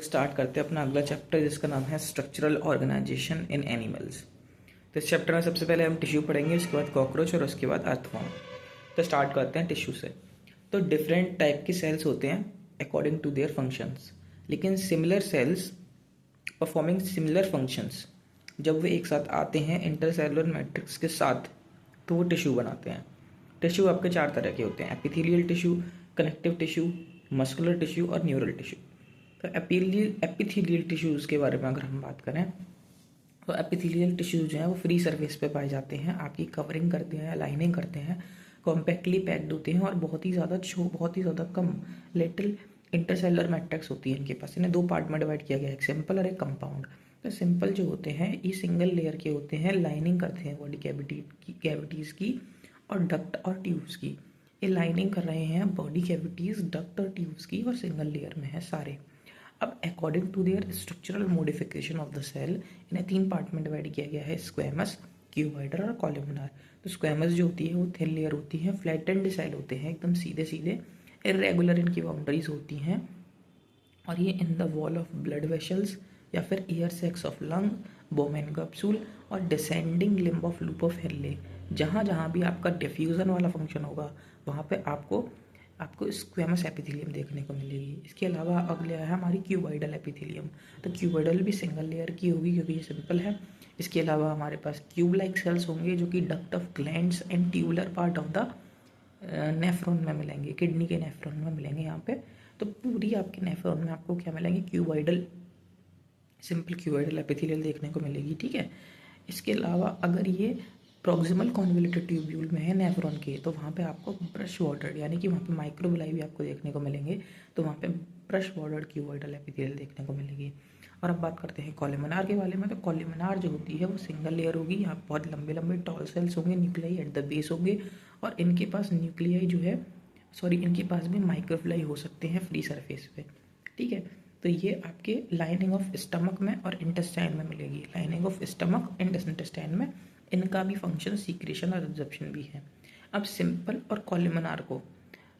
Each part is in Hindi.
स्टार्ट करते हैं अपना अगला चैप्टर जिसका नाम है स्ट्रक्चरल ऑर्गेनाइजेशन इन एनिमल्स। तो इस चैप्टर में सबसे पहले हम टिश्यू पढ़ेंगे, उसके बाद कॉकरोच और उसके बाद अर्थवॉर्म। तो स्टार्ट करते हैं टिश्यू से। तो डिफरेंट टाइप के सेल्स होते हैं अकॉर्डिंग टू देयर फंक्शंस, लेकिन similar sales performing similar functions जब वे एक साथ आते हैं इंटरसेलुलर मैट्रिक्स के साथ तो वो टिश्यू बनाते हैं। टिश्यू आपके चार तरह के होते हैं: epithelial tissue, connective tissue, muscular tissue और न्यूरल टिश्यू। तो एपिथेलियल टिश्यूज़ के बारे में अगर हम बात करें तो एपिथेलियल टिश्यूज जो हैं वो फ्री सरफेस पे पाए जाते हैं, आपकी कवरिंग करते हैं, लाइनिंग करते हैं, कॉम्पैक्टली पैक्ड होते हैं और बहुत ही ज़्यादा कम लिटिल इंटरसेलुलर मैट्रिक्स होती है इनके पास। इन्हें दो पार्ट में डिवाइड किया गया है, एक सिंपल और एक कंपाउंड। तो सिंपल जो होते हैं ये सिंगल लेयर के होते हैं, लाइनिंग करते हैं बॉडी कैविटीज़ की और डक्ट और ट्यूब्स की। ये लाइनिंग कर रहे हैं बॉडी कैविटीज़, डक्ट और ट्यूब्स की और सिंगल लेयर में है सारे। अब according to their structural modification of the cell इन्हें तीन पार्ट में डिवाइड किया गया है: स्क्वेमस, क्यूबॉइडल और कॉलमनार। तो स्क्वेमस जो होती है वो थिन लेयर होती है, फ्लैटेंड सेल होते हैं, एकदम सीधे सीधे, इरेगुलर इनकी बाउंड्रीज होती हैं और ये in the wall of blood vessels या फिर air sacs of lung, Bowman capsule और descending limb of loop of Henle. जहाँ जहाँ भी आपका डिफ्यूज़न वाला फंक्शन होगा वहाँ पे आपको स्क्वेमस एपिथेलियम देखने को मिलेगी। इसके अलावा अगले है हमारी क्यूबॉइडल एपिथेलियम। तो क्यूबॉइडल भी सिंगल लेयर की होगी क्योंकि ये सिंपल है। इसके अलावा हमारे पास क्यूब लाइक सेल्स होंगे जो कि duct of glands and tubular part of the nephron में मिलेंगे, किडनी के नेफ्रॉन में मिलेंगे यहाँ पे। तो पूरी आपके नेफ्रॉन में आपको क्या मिलेंगे? सिंपल क्यूबॉइडल एपिथेलियल देखने को मिलेगी, ठीक है। इसके अलावा अगर ये प्रॉक्सिमल कॉन्वोल्यूटेड ट्यूब्यूल में है नेफ्रॉन के तो वहाँ पे आपको ब्रश बॉर्डर्ड यानी कि वहाँ पे माइक्रोबिलाई भी आपको देखने को मिलेंगे, तो वहाँ पे ब्रश बॉर्डर्ड क्यूबॉइडल एपिथेलियल देखने को मिलेगी। और अब बात करते हैं कॉलमनार के बारे में। तो कॉलमनार जो होती है वो सिंगल लेयर होगी, यहाँ बहुत लंबे लंबे टॉल सेल्स होंगे, न्यूक्लियाई एट द बेस होंगे और इनके पास इनके पास भी माइक्रोबिलाई हो सकते हैं फ्री सरफेस पे, ठीक है। तो ये आपके लाइनिंग ऑफ स्टमक में और इंटेस्टाइन में मिलेगी। Lining of stomach and intestine में इनका भी फंक्शन सीक्रेशन और एब्जॉर्प्शन भी है। अब सिंपल और कॉलमनार को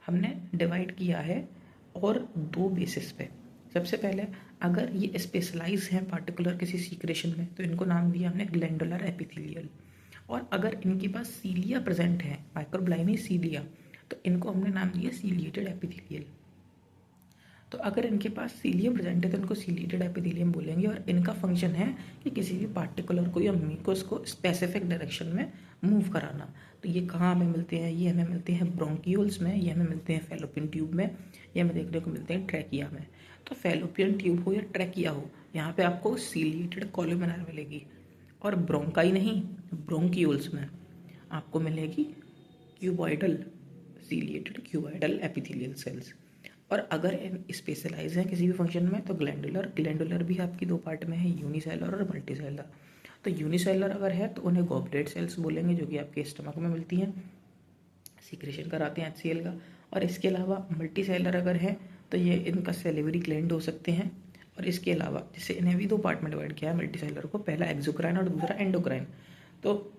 हमने डिवाइड किया है और दो बेसिस पे। सबसे पहले अगर ये स्पेशलाइज हैं पार्टिकुलर किसी सीक्रेशन में तो इनको नाम दिया हमने ग्लैंडुलर एपिथेलियल। और अगर इनके पास सीलिया प्रेजेंट है, माइक्रोब्लाइनी सीलिया, तो इनको हमने नाम दिया सीलिएटेड एपिथेलियल। तो अगर इनके पास सीलियम प्रेजेंट है तो इनको सीलिएटेड एपिथेलियम बोलेंगे और इनका फंक्शन है कि किसी भी पार्टिकुलर को या म्यूकस को स्पेसिफिक डायरेक्शन में मूव कराना। तो ये कहाँ हमें मिलते हैं? ये हमें मिलते हैं ब्रोंकियोल्स में, ये हमें मिलते हैं फैलोपियन ट्यूब में, ये हमें देखने को मिलते हैं ट्रैकिया में। तो फैलोपियन ट्यूब हो या ट्रैकिया हो, यहाँ पे आपको सीलिएटेड कॉलमनार मिलेगी और ब्रोंकाई नहीं, ब्रोंकियोल्स में आपको मिलेगी cuboidal ciliated cuboidal epithelial cells. और अगर स्पेशलाइज हैं किसी भी फंक्शन में तो ग्लैंडुलर भी आपकी दो पार्ट में है, यूनिसेलर और मल्टीसेलर। तो यूनिसेलर अगर है तो उन्हें गॉबलेट सेल्स बोलेंगे जो कि आपके स्टमक में मिलती हैं, सीक्रेशन कराते हैं HCl का। और इसके अलावा मल्टीसेलर अगर है तो ये इनका सेलिवरी ग्लैंड हो सकते हैं। और इसके अलावा जैसे इन्हें भी दो पार्ट में डिवाइड किया है मल्टीसेलर को, पहला एक्सोक्राइन और दूसरा एंडोक्राइन। तो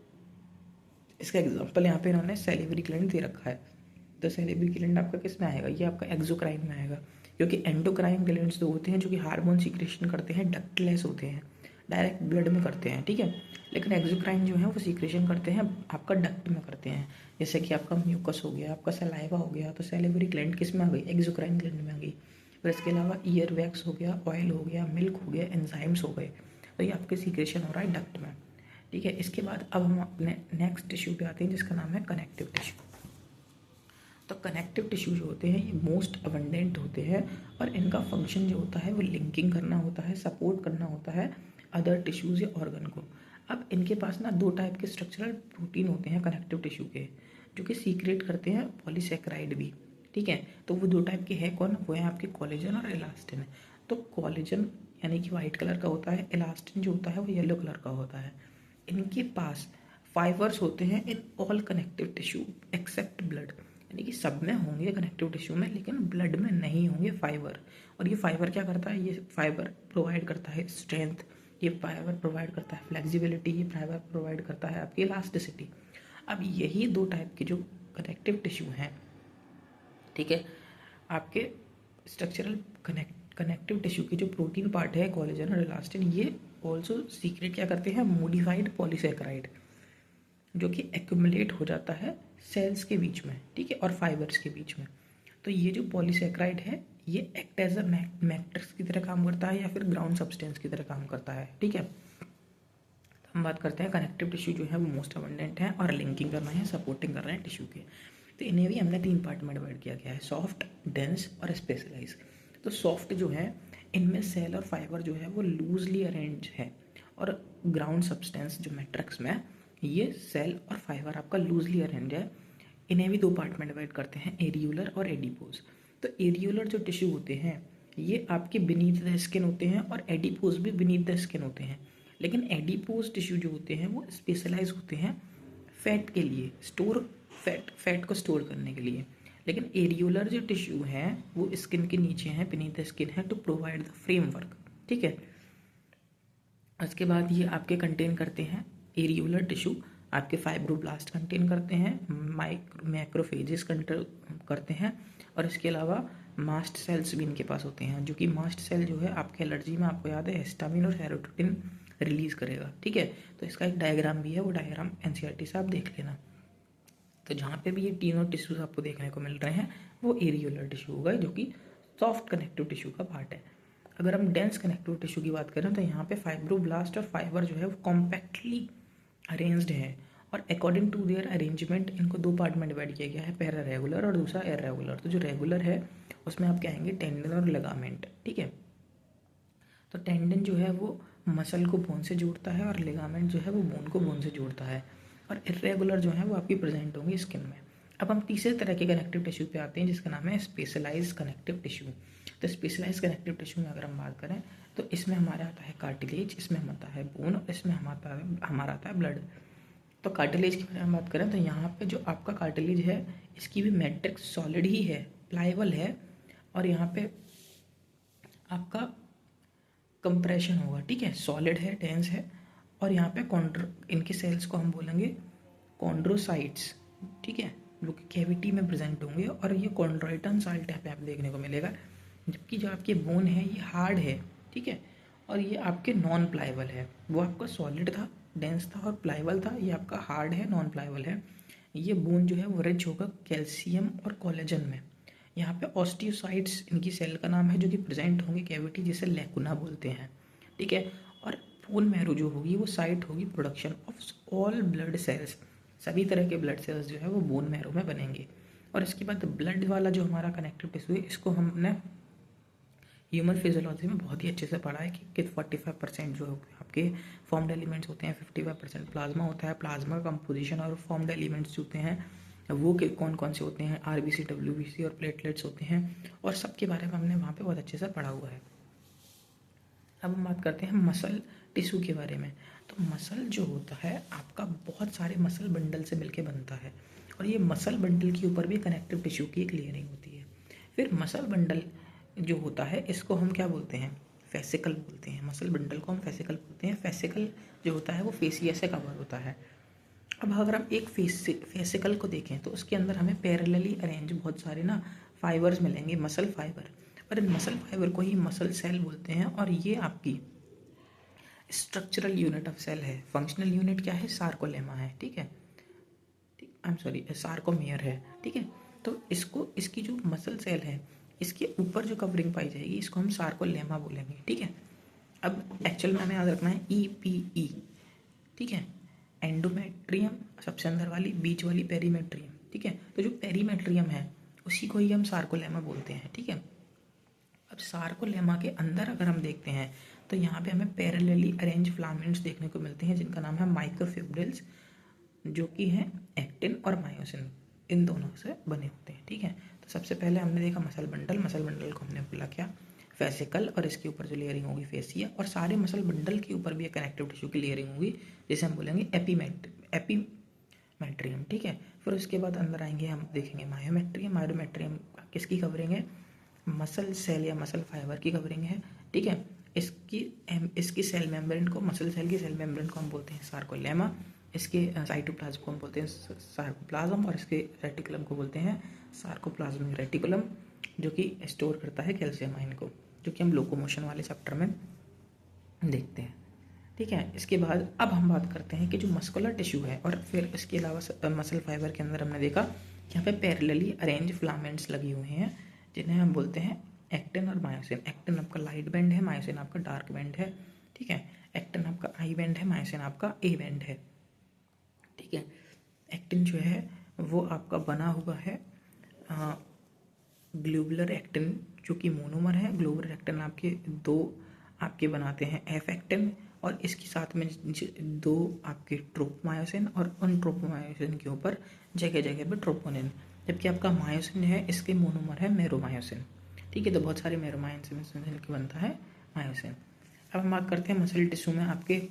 इसका एग्जाम्पल यहाँ पे इन्होंने सेलिवरी ग्लैंड दे रखा है। तो सेलिवरी ग्लैंड आपका किस में आएगा? ये आपका एक्सोक्राइन में आएगा, क्योंकि एंडोक्राइन ग्लैंड्स तो होते हैं जो कि हार्मोन सीक्रेशन करते हैं, डक्टलेस होते हैं, डायरेक्ट ब्लड में करते हैं, ठीक है। लेकिन एक्सोक्राइन जो है वो सीक्रेशन करते हैं आपका डक्ट में करते हैं, जैसे कि आपका म्यूकस हो गया, आपका सलाइवा हो गया। तो सेलिवरी ग्लैंड किस में आ गई? एक्सोक्राइन ग्लैंड में आ गई। फिर इसके अलावा ईयर वैक्स हो गया, ऑयल हो गया, मिल्क हो गया, एंजाइम्स हो गए, तो ये आपके सीक्रेशन हो रहा है डक्ट में, ठीक है। इसके बाद अब हम अपने नेक्स्ट टिश्यू पे आते हैं जिसका नाम है कनेक्टिव टिश्यू। तो कनेक्टिव टिश्यू जो होते हैं ये मोस्ट अबंडेंट होते हैं और इनका फंक्शन जो होता है वो लिंकिंग करना होता है, सपोर्ट करना होता है अदर टिश्यूज़ या ऑर्गन को। अब इनके पास ना दो टाइप के स्ट्रक्चरल प्रोटीन होते हैं कनेक्टिव टिश्यू के, जो कि सीक्रेट करते हैं पॉलीसेकेराइड भी, ठीक है। तो वो दो टाइप के हैं कौन? वो है आपके कोलेजन और इलास्टिन। तो कोलेजन यानी कि वाइट कलर का होता है, इलास्टिन जो होता है वो येलो कलर का होता है। इनके पास फाइबर्स होते हैं in all connective tissue except blood, यानी कि सब में होंगे कनेक्टिव टिश्यू में लेकिन ब्लड में नहीं होंगे फाइबर। और ये फाइबर क्या करता है? ये फाइबर प्रोवाइड करता है स्ट्रेंथ, ये फाइबर प्रोवाइड करता है फ्लेक्सिबिलिटी, ये फाइबर प्रोवाइड करता है आपकी इलास्टिसिटी। अब यही दो टाइप के जो कनेक्टिव टिश्यू हैं, ठीक है, आपके स्ट्रक्चरल कनेक्टिव टिश्यू की जो प्रोटीन पार्ट है कोलेजन और इलास्टिन, ये ऑल्सो सीक्रेट क्या करते हैं, मॉडिफाइड पॉलीसेकेराइड, जो कि एक्यूमुलेट हो जाता है सेल्स के बीच में, ठीक है, और फाइबर्स के बीच में। तो ये जो पॉलीसेकेराइड है ये एक्ट एज अ मैट्रिक्स की तरह काम करता है या फिर ग्राउंड सब्सटेंस की तरह काम करता है, ठीक है। तो हम बात करते हैं कनेक्टिव टिश्यू जो है वो मोस्ट अबंडेंट है और लिंकिंग कर रहे हैं, सपोर्टिंग कर रहे हैं टिश्यू के। तो इन्हें भी हमने 3 पार्ट में डिवाइड किया गया है, सॉफ्ट, डेंस और स्पेशलाइज। तो सॉफ्ट जो है इनमें सेल और फाइबर जो है वो लूजली अरेंज है, और ग्राउंड सब्सटेंस जो मैट्रिक्स में ये सेल और फाइबर आपका लूजली अरेंज है। इन्हें भी 2 पार्ट में डिवाइड करते हैं, एरियुलर और एडिपोज। तो एरियुलर जो टिश्यू होते हैं ये आपके बीनीथ द स्किन होते हैं और एडिपोज भी बीनीथ द स्किन होते हैं। लेकिन एडिपोज टिश्यू जो होते हैं वो स्पेशलाइज होते हैं फैट के लिए, फैट को स्टोर करने के लिए। लेकिन एरियुलर जो टिश्यू हैं वो स्किन के नीचे हैं, बीनीथ द स्किन है, टू प्रोवाइड द फ्रेमवर्क, ठीक है। उसके बाद ये आपके कंटेन करते हैं, एरियुलर टिश्यू आपके फाइब्रोब्लास्ट कंटेन करते हैं, मैक्रोफेजेस कंटेन करते हैं, और इसके अलावा मास्ट सेल्स भी इनके पास होते हैं, जो कि मास्ट सेल जो है आपके एलर्जी में आपको याद है हिस्टामिन और सेरोटोनिन रिलीज करेगा, ठीक है। तो इसका एक डायग्राम भी है, वो डायग्राम एनसीईआरटी से आप देख लेना। तो जहाँ पे भी ये तीनों टिश्यूज आपको देखने को मिल रहे हैं वो एरियुलर टिश्यू होगा, जो कि सॉफ्ट कनेक्टिव टिश्यू का पार्ट है। अगर हम डेंस कनेक्टिव टिश्यू की बात करें तो यहाँ पे फाइब्रोब्लास्ट और फाइबर जो है वो कॉम्पैक्टली अरेंज्ड है, और अकॉर्डिंग टू देयर अरेंजमेंट इनको 2 पार्ट में डिवाइड किया गया है, पहला रेगुलर और दूसरा इर्रेगुलर। तो जो रेगुलर है उसमें आप कहेंगे टेंडन और लिगामेंट, ठीक है। तो टेंडन जो है वो मसल को बोन से जोड़ता है और लिगामेंट जो है वो बोन को बोन से जोड़ता है, और इर्रेगुलर जो है वो आपकी प्रेजेंट होंगे स्किन में। अब हम तीसरे तरह के कनेक्टिव टिश्यू पे आते हैं जिसका नाम है स्पेशलाइज्ड कनेक्टिव टिश्यू। तो स्पेशलाइज्ड कनेक्टिव टिश्यू में अगर हम बात करें तो इसमें हमारा आता है कार्टिलेज, इसमें आता है बोन, और इसमें हमारा आता है ब्लड। तो कार्टिलेज की बारे में बात करें तो यहाँ पे जो आपका कार्टिलेज है इसकी भी मैट्रिक्स सॉलिड ही है, प्लाइबल है, और यहाँ पे आपका कंप्रेशन होगा, ठीक है, सॉलिड है, डेंस है, और यहाँ पे इनके सेल्स को हम बोलेंगे कॉन्ड्रोसाइट्स, ठीक है, जो कि कैविटी में प्रेजेंट होंगे, और ये कॉन्ड्रोइटन साल्ट यहाँ पे आप देखने को मिलेगा। जबकि जो आपके बोन है ये हार्ड है, ठीक है, और ये आपके नॉन प्लाइबल है। वो आपका सॉलिड था, डेंस था और प्लाइबल था, ये आपका हार्ड है, नॉन प्लाइबल है। ये बोन जो है वो रिच होगा कैल्शियम और कोलेजन में। यहाँ पे ऑस्टियोसाइट्स इनकी सेल का नाम है, जो कि प्रेजेंट होंगे कैविटी, जिसे लेकुना बोलते हैं, ठीक है। और बोन मैरो जो होगी वो साइट होगी production of all blood cells, सभी तरह के ब्लड सेल्स जो है वो बोन मैरो में बनेंगे। और इसके बाद ब्लड वाला जो हमारा कनेक्टिव टिश्यू है इसको हमने ह्यूमन फिजियोलॉजी में बहुत ही अच्छे से पढ़ा है कि 45% जो आपके फॉर्म्ड एलिमेंट्स होते हैं, 55% प्लाज्मा होता है। प्लाज्मा कंपोजिशन और फॉर्म्ड एलिमेंट्स होते हैं वो के कौन कौन से होते हैं, आरबीसी, डब्ल्यूबीसी और प्लेटलेट्स होते हैं, और सबके बारे में हमने वहाँ पे बहुत अच्छे से पढ़ा हुआ है। अब हम बात करते हैं मसल टिश्यू के बारे में। तो मसल जो होता है आपका बहुत सारे मसल बंडल से मिलके बनता है, और ये मसल बंडल के ऊपर भी कनेक्टिव टिश्यू की एक लेयरिंग होती है। फिर मसल बंडल जो होता है इसको हम क्या बोलते हैं, फेसिकल बोलते हैं। मसल बंडल को हम फेसिकल बोलते हैं। फेसिकल जो होता है वो फेसिया से कवर होता है। अब अगर हम एक फेसिकल को देखें तो उसके अंदर हमें पैरेलली अरेंज बहुत सारे ना फाइबर्स मिलेंगे, मसल फाइबर, और इन मसल फाइबर को ही मसल सेल बोलते हैं। और ये आपकी स्ट्रक्चरल यूनिट ऑफ सेल है। फंक्शनल यूनिट क्या है, सार्कोलेमा है, ठीक है, आई एम सॉरी, सार्कोमेयर है, ठीक है। तो इसकी जो मसल सेल है इसके ऊपर जो कवरिंग पाई जाएगी इसको हम सार्कोलेमा बोलेंगे, ठीक है। अब एक्चुअल में हमें याद रखना है EPE, ठीक है, एंडोमेट्रियम सबसे अंदर वाली, बीच वाली पेरीमेट्रियम, ठीक है। तो जो पेरीमेट्रियम है उसी को ही हम सार्कोलेमा बोलते हैं, ठीक है। अब सार्कोलेमा के अंदर अगर हम देखते हैं तो यहाँ पे हमें पैरेलली अरेंज फिलामेंट्स देखने को मिलते हैं जिनका नाम है माइक्रोफिब्रिल्स, जो कि हैं एक्टिन और मायोसिन, इन दोनों से बने होते हैं, ठीक है। तो सबसे पहले हमने देखा मसल बंडल को हमने बोला क्या, फेसिकल, और इसके ऊपर जो लेयरिंग होगी फेसिया, और सारे मसल बंडल के ऊपर भी एक कनेक्टिव टिश्यू की लेयरिंग होगी जिसे हम बोलेंगे एपीमेट्रियम, ठीक है। फिर उसके बाद अंदर आएंगे हम देखेंगे मायोमेट्रियम किसकी कवरिंग है, मसल सेल या मसल फाइबर की कवरिंग है, ठीक है। इसकी सेल मेम्ब्रेन को, मसल सेल की सेल मेम्ब्रेन को हम बोलते हैं सार्कोलेमा, इसके साइटोप्लाज्म को हम बोलते हैं सार्कोप्लाज्म, और इसके रेटिकुलम को बोलते हैं सार्कोप्लाज्मिक रेटिकुलम, जो कि स्टोर करता है कैल्शियम आयन को, जो कि हम लोकोमोशन वाले चैप्टर में देखते हैं। ठीक है, इसके बाद अब हम बात करते हैं कि जो मस्कुलर टिश्यू है, और फिर इसके अलावा मसल फाइबर के अंदर हमने देखा कि यहाँ पे पैरेलली अरेंज फिलामेंट्स लगे हुए हैं, जिन्हें हम बोलते हैं एक्टिन और मायोसिन। एक्टिन आपका लाइट बैंड है, मायोसिन आपका डार्क बैंड है। ठीक है, एक्टिन आपका आई बैंड है, मायोसिन आपका ए बैंड है। ठीक है, एक्टिन जो है वो आपका बना हुआ है ग्लोबुलर एक्टिन जो कि मोनोमर है। ग्लोबुलर एक्टिन आपके दो आपके बनाते हैं एफ एक्टिन, और इसके साथ में दो आपके ट्रोपोमायोसिन, और उन ट्रोपोमायोसिन के ऊपर जगह जगह पे ट्रोपोनिन। जबकि आपका मायोसिन है, इसके मोनोमर है मेरोमायोसिन। ठीक है, तो बहुत सारे मेरोमायोसिन से मिलकर बनता है मायोसिन। अब हम बात करते हैं मसल टिश्यू में आपके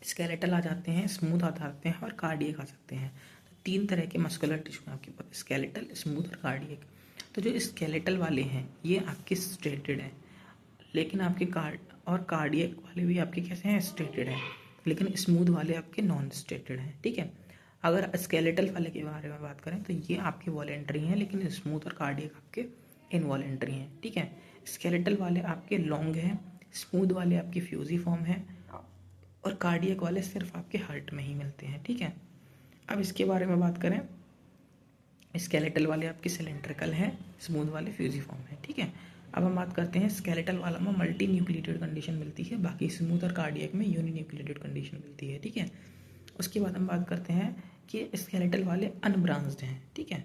स्केलेटल आ जाते हैं, स्मूथ आ जाते हैं और कार्डियक आ सकते हैं। तो 3 तरह के मस्कुलर टिश्यू आपके पास, स्केलेटल, स्मूथ और कार्डियक। तो जो स्केलेटल वाले हैं ये आपके स्ट्रेटेड हैं, लेकिन आपके कार्डियक वाले भी आपके कैसे हैं, स्ट्रेटेड हैं, लेकिन स्मूथ वाले आपके नॉन स्ट्रेटेड हैं। ठीक है, अगर स्केलेटल वाले के बारे में बात करें तो ये आपके वॉलेंट्री हैं, लेकिन स्मूथ और कार्डियक आपके इनवॉलेंट्री हैं। ठीक है, स्केलेटल वाले आपके लॉन्ग हैं, स्मूथ वाले आपके फ्यूजिफॉर्म हैं, और कार्डियक वाले सिर्फ आपके हार्ट में ही मिलते हैं। ठीक है, अब इसके बारे में बात करें, स्केलेटल वाले आपके सिलेंड्रिकल हैं, स्मूथ वाले फ्यूजिफॉर्म हैं। ठीक है, अब हम बात करते हैं स्केलेटल वाला में मल्टी न्यूक्लिएटेड कंडीशन मिलती है, बाकी स्मूथ और कार्डियक में यूनि न्यूक्लिएटेड कंडीशन मिलती है। ठीक है, उसके बाद हम बात करते हैं कि स्केलेटल वाले अनब्रांच्ड हैं। ठीक है,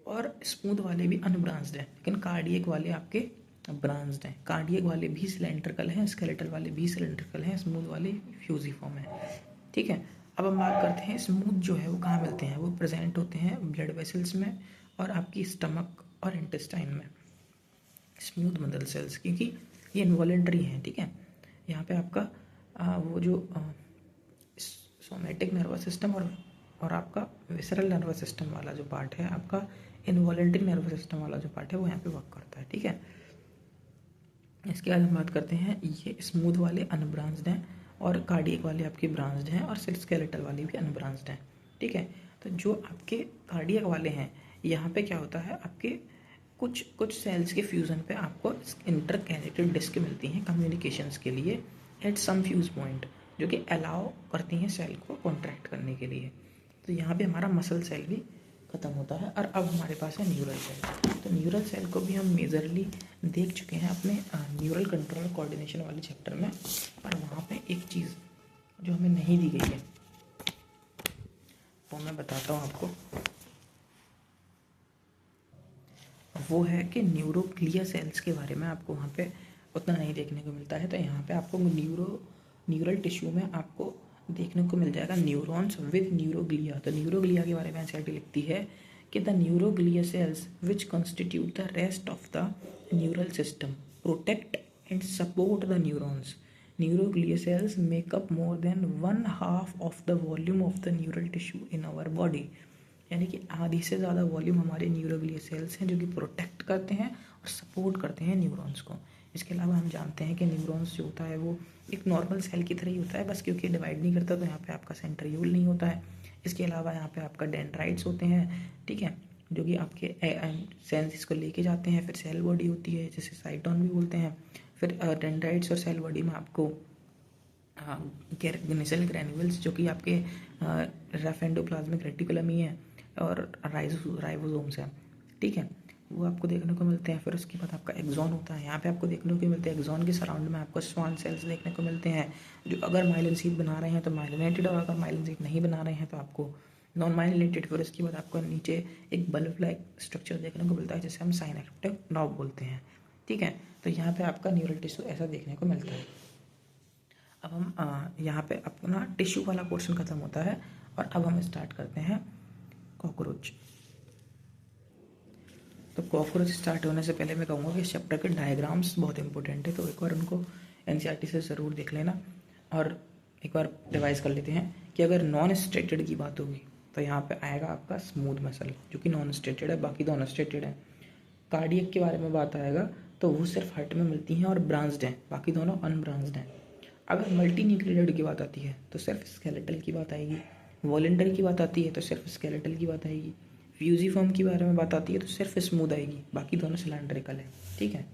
और स्मूथ वाले भी अनब्रांच्ड हैं, लेकिन कार्डियक वाले आपके ब्रांच्ड हैं। कार्डियक वाले भी सिलेंड्रिकल हैं, स्केलेटल वाले भी सिलेंड्रिकल हैं, स्मूथ वाले फ्यूजिफॉर्म हैं। ठीक है, अब हम बात करते हैं स्मूथ जो है वो कहाँ मिलते हैं। वो प्रेजेंट होते हैं ब्लड वेसल्स में और आपकी स्टमक और इंटेस्टाइन में। स्मूथ मसल सेल्स, क्योंकि ये इनवॉलेंट्री हैं। ठीक है, यहाँ पे आपका वो जो सोमैटिक नर्वस सिस्टम और आपका विसरल नर्वस सिस्टम वाला जो पार्ट है, आपका इनवॉलेंट्री नर्वस सिस्टम वाला जो पार्ट है वो यहाँ पे वर्क करता है। ठीक है, इसके बाद हम बात करते हैं, ये स्मूथ वाले अनब्रांच्ड हैं और कार्डियक वाले आपके ब्रांच्ड हैं, और स्केलेटल वाले भी अनब्रांच्ड हैं। ठीक है, तो जो आपके कार्डियक वाले हैं, यहाँ पे क्या होता है, आपके कुछ सेल्स के फ्यूज़न पे आपको इंटरकनेक्टेड डिस्क मिलती हैं कम्युनिकेशंस के लिए एट सम फ्यूज पॉइंट, जो कि अलाउ करती हैं सेल को कॉन्ट्रैक्ट करने के लिए। तो यहाँ पे हमारा मसल सेल भी ख़त्म होता है, और अब हमारे पास है न्यूरल सेल। तो न्यूरल सेल को भी हम मेजरली देख चुके हैं अपने न्यूरल कंट्रोल कोऑर्डिनेशन वाले चैप्टर में, पर वहाँ पे एक चीज़ जो हमें नहीं दी गई है वो मैं बताता हूँ आपको। वो है कि न्यूरोग्लिया सेल्स के बारे में आपको वहाँ पे उतना नहीं देखने को मिलता है। तो यहाँ पे आपको न्यूरल टिश्यू में आपको देखने को मिल जाएगा न्यूरॉन्स विद न्यूरोग्लिया। तो न्यूरोग्लिया के बारे में एनसीईआरटी लिखती है कि the neuroglia cells which constitute the rest of the neural system protect and support the neurons. Neuroglia cells make up more than 1/2 of the volume of the neural tissue in our body. यानी कि आधी से ज़्यादा वॉल्यूम हमारे न्यूरोग्लिया सेल्स हैं, जो कि प्रोटेक्ट करते हैं और सपोर्ट करते हैं न्यूरॉन्स को। इसके अलावा हम जानते हैं कि न्यूरॉन्स जो होता है वो एक नॉर्मल सेल की तरह ही होता है, बस क्योंकि डिवाइड नहीं करता तो यहाँ पे आपका सेंट्रियोल नहीं होता है। इसके अलावा यहाँ पे आपका डेंड्राइट्स होते हैं। ठीक है, जो कि आपके सेल्स को लेके जाते हैं। फिर सेल बॉडी होती है जिसे साइटोन भी बोलते हैं। फिर डेंड्राइट्स और सेल बॉडी में आपको सेल ग्रैन्यूल्स, जो कि आपके रफ एंडोप्लाज्मिक रेटिकुलम ही है, और राइबोसोम्स हैं। ठीक है, वो आपको देखने को मिलते हैं। फिर उसके बाद आपका एक्सॉन होता है, यहाँ पे आपको देखने को मिलते हैं। एक्सॉन के सराउंड में आपको स्वान सेल्स देखने को मिलते हैं, जो अगर माइलिन शीथ बना रहे हैं तो माइलिनेटेड, और अगर माइलिन शीथ नहीं बना रहे हैं तो आपको नॉन माइलिनेटेड। फिर उसके बाद आपको नीचे एक बल्ब लाइक स्ट्रक्चर देखने को मिलता है, जिसे हम साइनेप्टिक नॉब बोलते हैं। ठीक है, तो यहाँ पे आपका न्यूरल टिश्यू ऐसा देखने को मिलता है। अब हम यहाँ पे अपना टिश्यू वाला पोर्शन खत्म होता है, और अब हम स्टार्ट करते हैं कॉकरोच। तो कॉकरोच स्टार्ट होने से पहले मैं कहूँगा कि इस चैप्टर के डायग्राम्स बहुत इंपॉर्टेंट है, तो एक बार उनको एनसीईआरटी से ज़रूर देख लेना, और एक बार रिवाइज कर लेते हैं कि अगर नॉन स्ट्रेटेड की बात होगी तो यहाँ पे आएगा आपका स्मूथ मसल, जो कि नॉन स्ट्रेटेड है, बाकी दोनों स्ट्रेटेड है। कार्डियक के बारे में बात आएगा तो वो सिर्फ हार्ट में मिलती हैं और ब्रांच्ड हैं, बाकी दोनों अनब्रांच्ड हैं। अगर मल्टी न्यूक्लिएटेड की बात आती है तो सिर्फ स्केलेटल की बात आएगी। वॉलेंटरी की बात आती है तो सिर्फ स्केलेटल की बात आएगी। फ्यूजिफॉर्म के बारे में बात आती है तो सिर्फ स्मूथ आएगी, बाकी दोनों सिलेंड्रिकल है। ठीक है।